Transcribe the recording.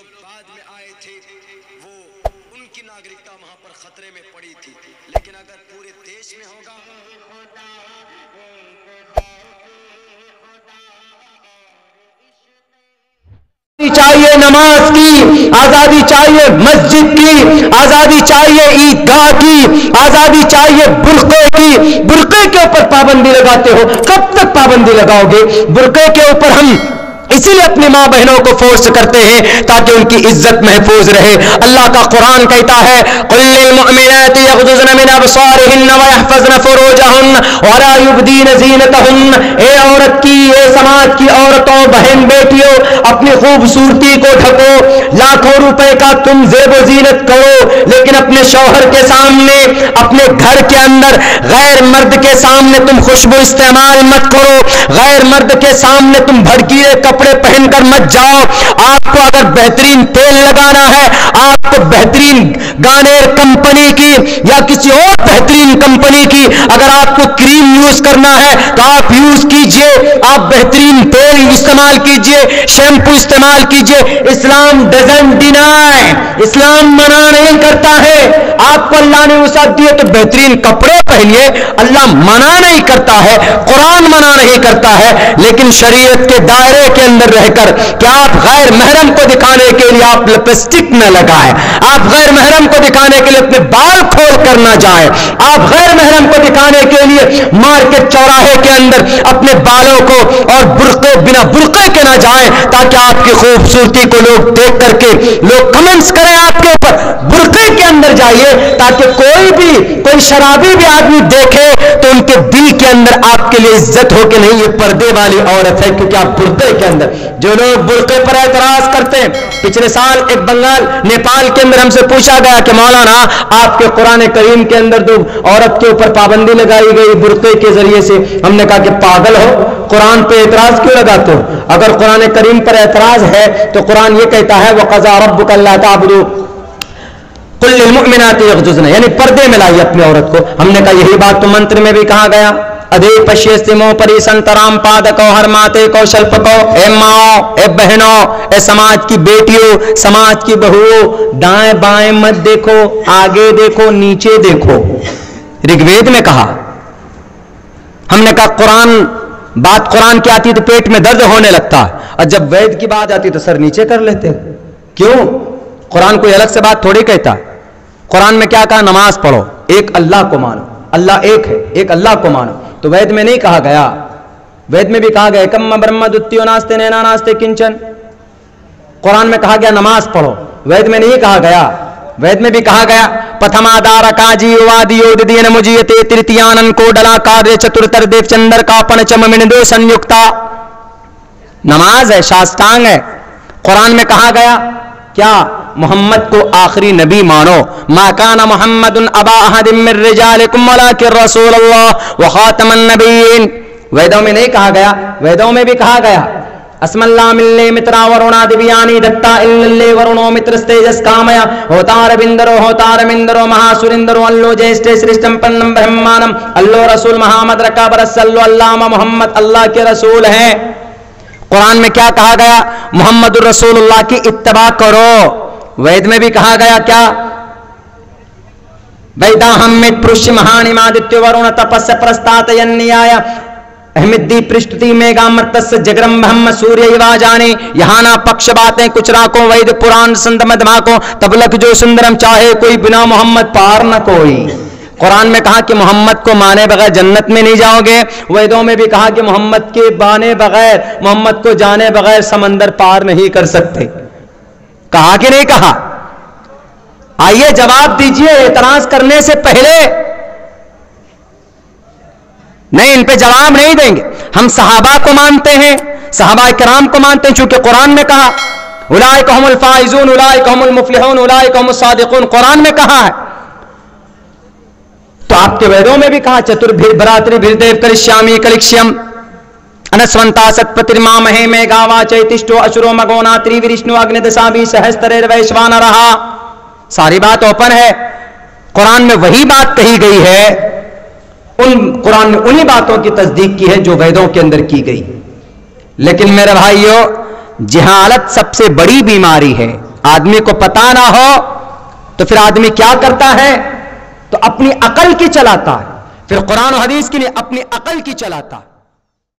لوگ بعد میں آئے تھے وہ ان کی ناگرکتا وہاں پر خطرے میں پڑی تھی، لیکن اگر پورے دیش میں ہوگا چاہیے نماز کی آزادی، چاہیے مسجد کی آزادی، چاہیے عیدگاہ کی آزادی، چاہیے برقعے کی۔ برقعے کے اوپر پابندی لگاتے ہو، کب تک پابندی لگاؤ گے؟ برقعے کے اوپر ہم اسی لیے اپنی ماں بہنوں کو فورس کرتے ہیں تاکہ ان کی عزت محفوظ رہے۔ اللہ کا قرآن کہتا ہے قل للمؤمنات یغضضن من ابصارهن ويحفظن فروجهن ولا يبدين زینتهن۔ اے عورت کی، اے سماج کی عورتوں، بہن بیٹیوں، اپنی خوبصورتی کو ڈھکو۔ لاکھوں روپے کا تم زیب و زینت کرو، لیکن اپنے شوہر کے سامنے، اپنے گھر کے اندر غیر مرد کے سامنے تم خوشبو استعمال مت کرو، غیر مرد کے سامنے تم بھڑکیلے کپڑے پہن کر مت جاؤ۔ آپ کو اگر بہترین تیل لگانا ہے، آپ کو بہترین گانیر کمپنی کی یا کسی اور بہترین کمپنی کی اگر آپ کو کریم یوز کرنا ہے تو آپ یوز کیجئے، آپ بہترین تیل استعمال کیجئے، شیمپو استعمال کیجئے۔ اسلام ڈزنٹ ڈینائی، اسلام منع نہیں کرتا ہے۔ آپ کو اللہ نے وسعت دی ہے تو بہترین کپڑے پہنیے، اللہ منع نہیں کرتا ہے، قرآن منع نہیں کرتا ہے، لیکن شریعت کے دائرے کے اندر رہ کر کہ آپ غیر محرم کو دکھانے کے لیے آپ لپسٹک نہ لگائیں، آپ غیر محرم کو دکھانے کے لیے اپنے بال کھول کر نہ جائیں، آپ غیر محرم کو دکھانے کے لیے مارکیٹ چوراہے کے اندر اپنے بالوں کو اور برقعے بنا برقعے کے نہ جائیں تاکہ آپ کی خوبصورتی کو لوگ دیکھ کر کے لوگ کمنٹس کریں آپ کے اوپر۔ برقعے کے اندر جائیے تاکہ کوئی شرابی بھی آدمی دیکھے تو ان کے دل کے اندر آپ کے لیے عزت ہو کہ نہیں یہ پردے والی عورت ہے، کیونکہ آپ برقعے کے اندر۔ جو لوگ برقعے پر اعتراض کرتے ہیں، پچھلے سال ایک بنگال نیپال کے اندر ہم سے پوچھا گیا کہ مولانا آپ کے قرآن کریم کے اندر تو عورت کے اوپر پابندی لگائی گئی برقعے کے ذریعے سے۔ ہم نے کہا کہ پاگل ہو، قرآن پہ اعتراض کیوں لگاتے ہو؟ اگر قرآن کریم پر اعتراض ہے تو قرآن یہ کہتا ہے وَقَضَىٰ رَبُّكَ أَلَّا تَعْبُدُوا قُل لِّلْمُؤْمِنَاتِ يَغْضُضْنَ، یعنی پردے میں لائیے اپنی عورت کو۔ ہم نے کہا یہی بات تو منتر میں بھی کہا گیا ادے پشیستمو پری سنترام پادکو ہر ماتے کو شلپکو۔ اے ماں، اے بہنوں، اے سماج کی بیٹیوں، سماج کی بہوؤں، دائیں بائیں مت دیکھو، آگے دیکھو، نیچے دیکھو۔ رگ وید میں کہا۔ ہم نے کہا قرآن کی آتی تو پیٹ میں درد ہونے لگتا ہے، اور جب وید کی بات آتی تو سر نیچے کر لیتے۔ کیوں؟ قرآن کوئی الگ سے بات تھوڑی کہتا۔ قرآن میں کیا کہا؟ نماز پڑھو، ایک اللہ کو مانو، اللہ ایک ہے، ایک اللہ کو مانو۔ تو وید میں نہیں کہا گیا، وید میں بھی کہا گیا کم برہم دتیو ناستے نینا ناستے کنچن۔ قرآن میں کہا گیا نماز پڑھو، وید میں نہیں کہا گیا۔ وید میں بھی کہا گیا پتھما دار کاجی وادیو ددین مجیتے ترتیانن کو ڈلا کاریہ چترتر دیو چندر کا پنچم مندو سنیکتا۔ نماز ہے، شاستانگ ہے۔ قرآن میں کہا گیا کیا؟ محمد کو آخری نبی مانو۔ ما کان محمد ابا احد من رجالکم ولکن رسول اللہ وخاتم النبیین۔ ویدوں میں نہیں کہا گیا، ویدوں میں بھی کہا گیا اسم اللہ ملے مترا ورونا دیویانی دتا اللہ ورونو مترستیجس کامیا ہوتار بندرو ہوتار مندرو مہاسورندرو اللو جیسٹے سرشتم پنم برہمانم اللہ رسول محمد رکا برسلو اللہ محمد اللہ کے رسول ہیں۔ قرآن میں کیا کہا گیا؟ محمد الرسول اللہ کی اتباع کرو۔ وید میں بھی کہا گیا کیا؟ ویداہم مت پرش مہانی مادتیو ورون تپس پرستات ینیایا احمدی پرشتی میگا مرتس جگرم بہم سوریہ واجانی۔ یہاں نہ پکش باتیں کچھ راکوں وید پران سند مدماکوں تبلک جو سندرم چاہے کوئی بنا محمد پار نہ کوئی۔ قرآن میں کہا کہ محمد کو مانے بغیر جنت میں نہیں جاؤ گے۔ ویدوں میں بھی کہا کہ محمد کے بانے بغیر، محمد کو جانے بغیر سمندر پار نہیں کر سکتے۔ کہا کہ نہیں کہا؟ آئیے جواب دیجئے اعتراض کرنے سے پہلے۔ نہیں، ان پہ جواب نہیں دیں گے۔ ہم صحابہ کو مانتے ہیں، صحابہ کرام کو مانتے ہیں، چونکہ قرآن میں کہا اولئک هم الفائزون اولئک هم المفلحون اولئک هم الصادقون، قرآن میں کہا ہے۔ تو آپ کے ویدوں میں بھی کہا چتر بھیر براتری بھیر دیو کرشیامی کلکشیم انسونتا ستپترما مہے میں گاوا چیتشٹو اشرو مگونا تری ورشنو اگنی دسابی سہستریر ویشوانا رہا۔ ساری بات اوپن ہے۔ قرآن میں وہی بات کہی گئی ہے، قرآن نے انہی باتوں کی تصدیق کی ہے جو ویدوں کے اندر کی گئی۔ لیکن میرے بھائیو، جہالت سب سے بڑی بیماری ہے۔ آدمی کو پتا نہ ہو تو پھر آدمی کیا کرتا ہے؟ تو اپنی عقل کی چلاتا ہے، پھر قرآن و حدیث کے لیے اپنی عقل کی چلاتا ہے۔